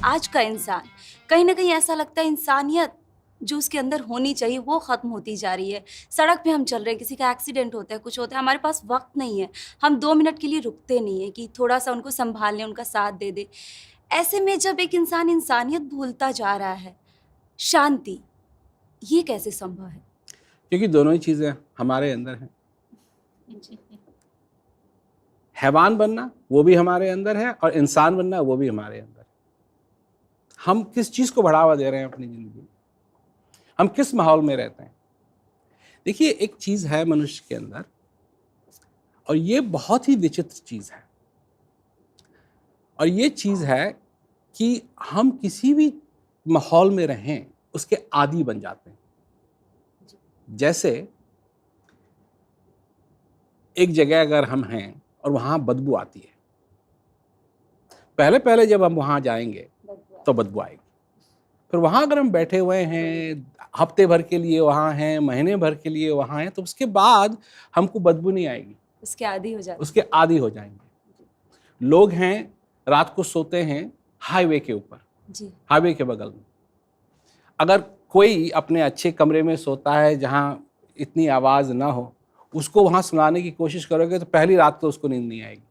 आज का इंसान कहीं ना कहीं ऐसा लगता है इंसानियत जो उसके अंदर होनी चाहिए वो खत्म होती जा रही है। सड़क पे हम चल रहे हैं, किसी का एक्सीडेंट होता है, कुछ होता है, हमारे पास वक्त नहीं है, हम 2 मिनट के लिए रुकते नहीं है कि थोड़ा सा उनको संभाल लें, उनका साथ दे दे। ऐसे में जब एक इंसान इंसानियत भूलता जा रहा है, शांति, ये कैसे संभव है? क्योंकि दोनों ही चीज़ें हमारे अंदर हैं। हैवान बनना वो भी हमारे अंदर है और इंसान बनना वो भी हमारे अंदर है। हम किस चीज़ को बढ़ावा दे रहे हैं अपनी ज़िंदगी में, हम किस माहौल में रहते हैं। देखिए, एक चीज़ है मनुष्य के अंदर और ये बहुत ही विचित्र चीज़ है, और ये चीज़ है कि हम किसी भी माहौल में रहें उसके आदी बन जाते हैं। जैसे एक जगह अगर हम हैं और वहाँ बदबू आती है, पहले पहले जब हम वहाँ जाएंगे तो बदबू आएगी। फिर वहाँ अगर हम बैठे हुए हैं, हफ्ते भर के लिए वहाँ हैं, महीने भर के लिए वहाँ हैं, तो उसके बाद हमको बदबू नहीं आएगी, उसके आदी हो जाते उसके आदी हो जाएंगे। लोग हैं, रात को सोते हैं हाईवे के ऊपर, जी। हाईवे के बगल में। अगर कोई अपने अच्छे कमरे में सोता है जहाँ इतनी आवाज़ ना हो, उसको वहाँ सुलाने की कोशिश करोगे तो पहली रात तो उसको नींद नहीं आएगी,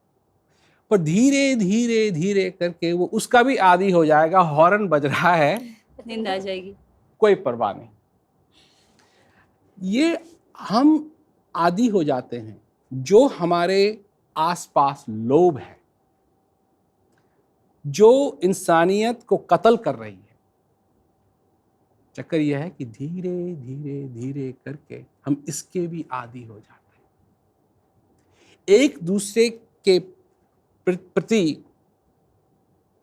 पर धीरे धीरे धीरे करके वो उसका भी आदी हो जाएगा। हॉर्न बज रहा है, नींद आ जाएगी। कोई परवाह नहीं। ये हम आदी हो जाते हैं। जो हमारे आसपास लोभ है, जो इंसानियत को कत्ल कर रही है, चक्कर यह है कि धीरे धीरे धीरे करके हम इसके भी आदी हो जाते हैं। एक दूसरे के प्रति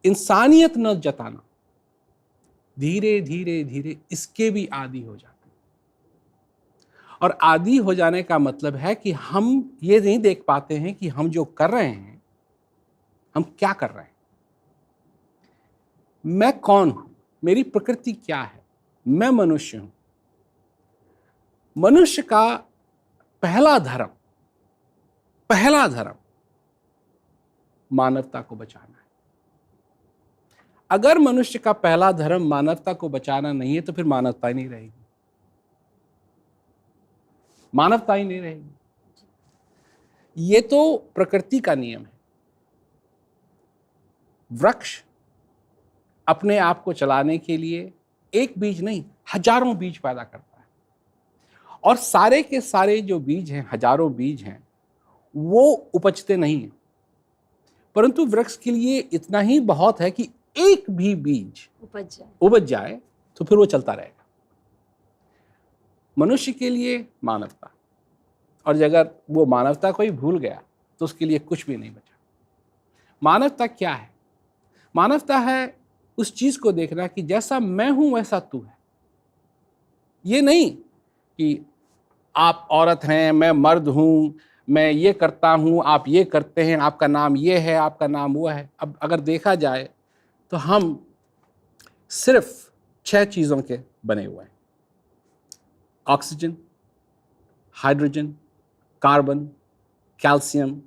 इंसानियत न जताना, धीरे धीरे धीरे इसके भी आदी हो जाते हैं। और आदी हो जाने का मतलब है कि हम ये नहीं देख पाते हैं कि हम जो कर रहे हैं, हम क्या कर रहे हैं। मैं कौन हूं, मेरी प्रकृति क्या है, मैं मनुष्य हूं। मनुष्य का पहला धर्म मानवता को बचाना है। अगर मनुष्य का पहला धर्म मानवता को बचाना नहीं है तो फिर मानवता ही नहीं रहेगी, मानवता ही नहीं रहेगी। ये तो प्रकृति का नियम है। वृक्ष अपने आप को चलाने के लिए एक बीज नहीं, हजारों बीज पैदा करता है, और सारे के सारे जो बीज हैं, हजारों बीज हैं, वो उपजते नहीं हैं। परंतु वृक्ष के लिए इतना ही बहुत है कि एक भी बीज उपज जाए तो फिर वो चलता रहेगा। मनुष्य के लिए मानवता, और अगर वो मानवता को ही भूल गया तो उसके लिए कुछ भी नहीं बचा। मानवता क्या है? मानवता है उस चीज को देखना कि जैसा मैं हूं वैसा तू है। ये नहीं कि आप औरत हैं, मैं मर्द हूं, मैं ये करता हूं, आप ये करते हैं, आपका नाम ये है, आपका नाम वो है। अब अगर देखा जाए तो हम सिर्फ 6 चीजों के बने हुए हैं: oxygen, hydrogen, carbon, calcium,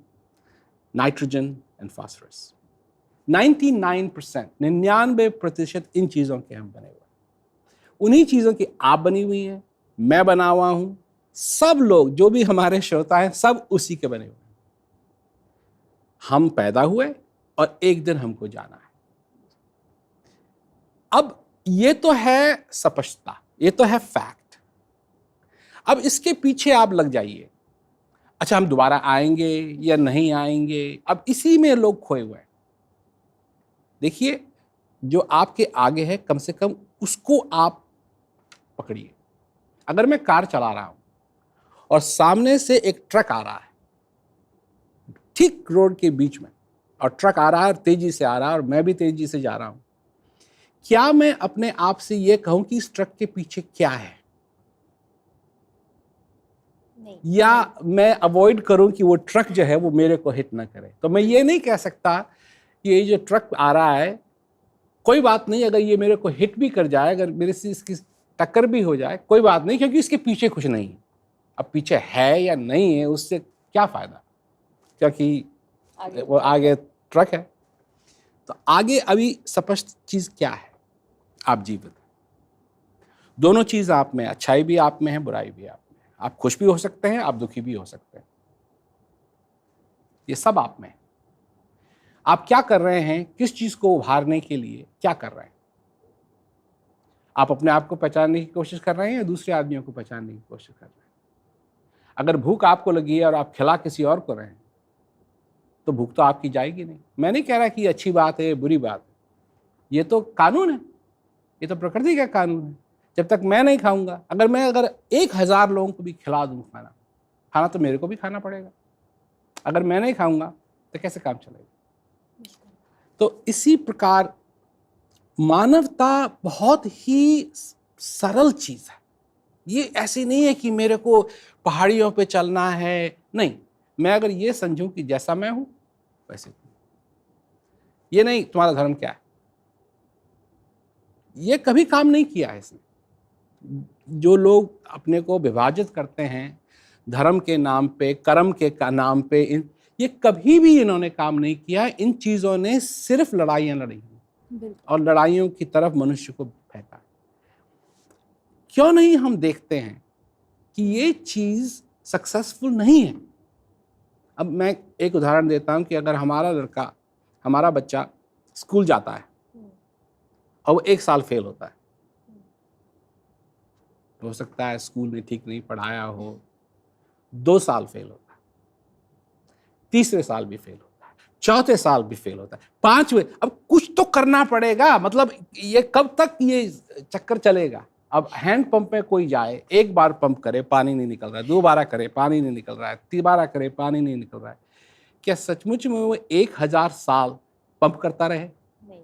nitrogen and phosphorus. 99% इन चीजों के हम बने हुए हैं। उन्हीं चीजों की आप बनी हुई हैं, मैं बना हुआ हूं, सब लोग जो भी हमारे श्रोता हैं सब उसी के बने हुए हैं। हम पैदा हुए और एक दिन हमको जाना है। अब ये तो है स्पष्टता, ये तो है फैक्ट। अब इसके पीछे आप लग जाइए, अच्छा हम दोबारा आएंगे या नहीं आएंगे, अब इसी में लोग खोए हुए हैं। देखिए, जो आपके आगे है कम से कम उसको आप पकड़िए। अगर मैं कार चला रहा हूं और सामने से एक ट्रक आ रहा है ठीक रोड के बीच में, और ट्रक आ रहा है और तेजी से आ रहा है और मैं भी तेजी से जा रहा हूं, क्या मैं अपने आप से यह कहूं कि इस ट्रक के पीछे क्या है? नहीं। या मैं अवॉइड करूं कि वो ट्रक जो है वो मेरे को हिट ना करे? तो मैं ये नहीं कह सकता कि ये जो ट्रक आ रहा है, कोई बात नहीं, अगर ये मेरे को हिट भी कर जाए, अगर मेरे से इसकी टक्कर भी हो जाए, कोई बात नहीं, क्योंकि इसके पीछे कुछ नहीं है। अब पीछे है या नहीं है उससे क्या फायदा, क्योंकि वो आगे ट्रक है। तो आगे अभी स्पष्ट चीज क्या है? आप जीवित, दोनों चीज आप में, अच्छाई भी आप में है, बुराई भी आप में है। आप खुश भी हो सकते हैं, आप दुखी भी हो सकते हैं, ये सब आप में है। आप क्या कर रहे हैं, किस चीज को उभारने के लिए क्या कर रहे हैं? आप अपने आप को पहचानने की कोशिश कर रहे हैं या दूसरे आदमियों को पहचानने की कोशिश कर रहे हैं? अगर भूख आपको लगी है और आप खिला किसी और को रहे हैं तो भूख तो आपकी जाएगी नहीं। मैं नहीं कह रहा कि ये अच्छी बात है, बुरी बात है, ये तो कानून है, ये तो प्रकृति का कानून है। जब तक मैं नहीं खाऊंगा, अगर 1000 लोगों को भी खिला दूं खाना तो मेरे को भी खाना पड़ेगा। अगर मैं नहीं खाऊंगा तो कैसे काम चलेगा? तो इसी प्रकार मानवता बहुत ही सरल चीज है। ये ऐसी नहीं है कि मेरे को पहाड़ियों पे चलना है, नहीं। मैं अगर ये समझूं कि जैसा मैं हूं वैसे, ये नहीं तुम्हारा धर्म क्या है, ये कभी काम नहीं किया है इसने। जो लोग अपने को विभाजित करते हैं धर्म के नाम पे, कर्म के नाम पे, ये कभी भी इन्होंने काम नहीं किया। इन चीजों ने सिर्फ लड़ाइयां लड़ी और लड़ाइयों की तरफ मनुष्य को फेंका। क्यों नहीं हम देखते हैं कि ये चीज सक्सेसफुल नहीं है? अब मैं एक उदाहरण देता हूं कि अगर हमारा लड़का, हमारा बच्चा स्कूल जाता है और वो 1 साल फेल होता है, हो सकता है स्कूल में ठीक नहीं पढ़ाया हो, 2 साल फेल होता है, तीसरे साल भी फेल होता है, चौथे साल भी फेल होता है, 5वें, अब कुछ तो करना पड़ेगा। मतलब ये कब तक ये चक्कर चलेगा? अब हैंड पंप में कोई जाए, 1 बार पंप करे पानी नहीं निकल रहा है, 2 बार करे पानी नहीं निकल रहा है, 3 बार करे पानी नहीं निकल रहा है, क्या सचमुच में वो 1000 साल पंप करता रहे? नहीं।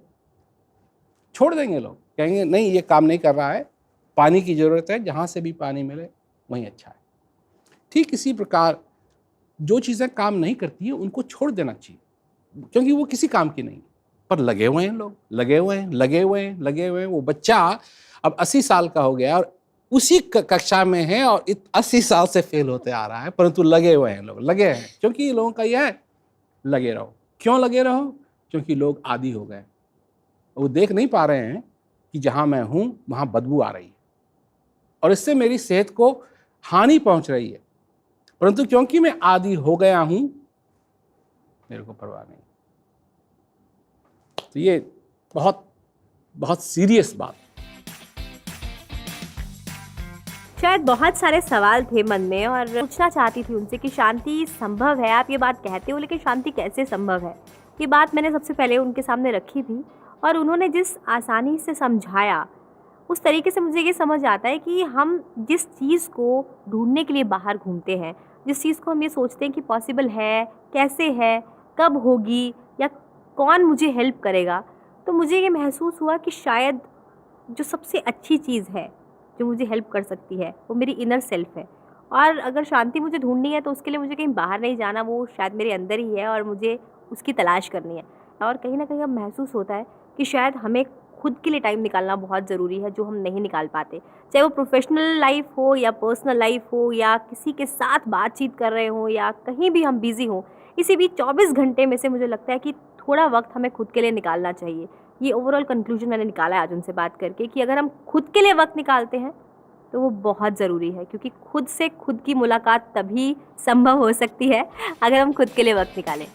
छोड़ देंगे लोग, कहेंगे नहीं ये काम नहीं कर रहा है, पानी की जरूरत है, जहां से भी पानी मिले वहीं अच्छा है। ठीक इसी प्रकार जो चीजें काम नहीं करती हैं उनको छोड़ देना चाहिए, क्योंकि वो किसी काम की नहीं। पर लगे हुए हैं लोग, लगे हुए हैं। वो बच्चा अब 80 साल का हो गया और उसी कक्षा में है और 80 साल से फेल होते आ रहा है, परंतु लगे हुए हैं लोग, लगे हैं। क्योंकि लोगों का यह है, लगे रहो। क्यों लगे रहो? क्योंकि लोग आदी हो गए, वो देख नहीं पा रहे हैं कि जहां मैं हूं वहां बदबू आ रही है और इससे मेरी सेहत को हानि पहुंच रही है, परंतु क्योंकि मैं आदी हो गया हूं मेरे को परवाह नहीं। तो ये बहुत बहुत सीरियस बात। शायद बहुत सारे सवाल थे मन में और पूछना चाहती थी उनसे कि शांति संभव है, आप ये बात कहते हो, लेकिन शांति कैसे संभव है? ये बात मैंने सबसे पहले उनके सामने रखी थी और उन्होंने जिस आसानी से समझाया उस तरीके से मुझे ये समझ आता है कि हम जिस चीज़ को ढूंढने के लिए बाहर घूमते हैं, जिस चीज़ को हम ये सोचते हैं कि पॉसिबल है, कैसे है, कब होगी या कौन मुझे हेल्प करेगा, तो मुझे ये महसूस हुआ कि शायद जो सबसे अच्छी चीज़ है जो मुझे हेल्प कर सकती है वो मेरी इनर सेल्फ है। और अगर शांति मुझे ढूंढनी है तो उसके लिए मुझे कहीं बाहर नहीं जाना, वो शायद मेरे अंदर ही है और मुझे उसकी तलाश करनी है। और कहीं ना कहीं अब महसूस होता है कि शायद हमें खुद के लिए टाइम निकालना बहुत ज़रूरी है, जो हम नहीं निकाल पाते। चाहे वो प्रोफेशनल लाइफ हो या पर्सनल लाइफ हो या किसी के साथ बातचीत कर रहे हों या कहीं भी हम बिज़ी हों, इसी बीच 24 घंटे में से मुझे लगता है कि थोड़ा वक्त हमें खुद के लिए निकालना चाहिए। ये ओवरऑल कंक्लूजन मैंने निकाला है आज उनसे बात करके कि अगर हम खुद के लिए वक्त निकालते हैं तो वो बहुत ज़रूरी है, क्योंकि खुद से खुद की मुलाकात तभी संभव हो सकती है अगर हम खुद के लिए वक्त निकालें।